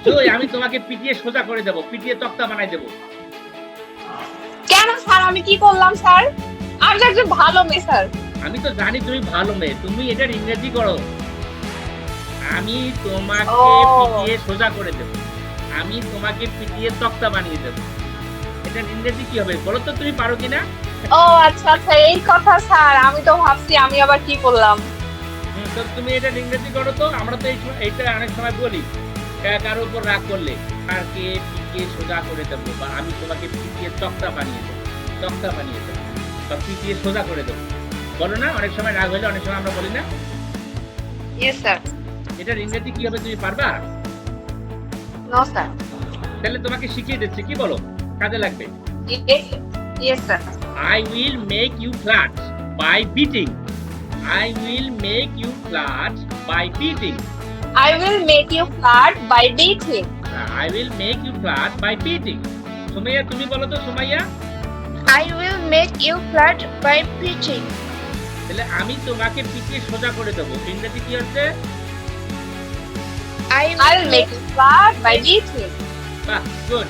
দুই, আমি তোমাকে পিটিয়ে সোজা করে দেব, পিটিয়ে তক্তা বানাই দেব। কেন স্যার, আমি কি করলাম স্যার? আমি তো একজন ভালো মেয়ে স্যার। আমি তো জানি তুমি ভালো মেয়ে, তুমি এটার ইংরেজি করো। আমি ও তোমাকে পিটিয়ে সোজা করে দেব, আমি তোমাকে পিটিয়ে তক্তা বানিয়ে দেব। এটার ইংরেজি কি হবে বলো তো, তুমি পারো কিনা? ও আচ্ছা আচ্ছা, এই কথা স্যার, আমি তো ভাবছি আমি আবার কি করলাম। তো তুমি এটা ইংরেজি করো তো। আমরা তো এইটা অনেক সময় বলি কারোর উপর রাগ করলে, কারকে পিটিয়ে সোজা করে দেবো, বা আমি তোমাকে পিটিয়ে তক্তা বানিয়ে দেবো, তক্তা বানিয়ে দেবো, বা পিটিয়ে সোজা করে দেবো, বলো না? অনেক সময় রাগ হলে অনেক সময় আমরা বলি না? Yes sir. এটার ইংরেজি কি হবে তুমি পারবা? No sir. তাহলে তোমাকে শিখিয়ে দিচ্ছি, কি বলো, কাজে লাগবে। Yes sir. I will make you flat by beating. I will make you flat by beating. I will make you flat by beating. I will make you flat by beating. Sumaiya তুমি বলো তো, Sumaiya. I will make you flat by beating. তাহলে আমি তোমাকে পিটিয়ে সোজা করে দেবো, ইংরেজি কি হচ্ছে? I will make you flat by beating. বাহ, গুড।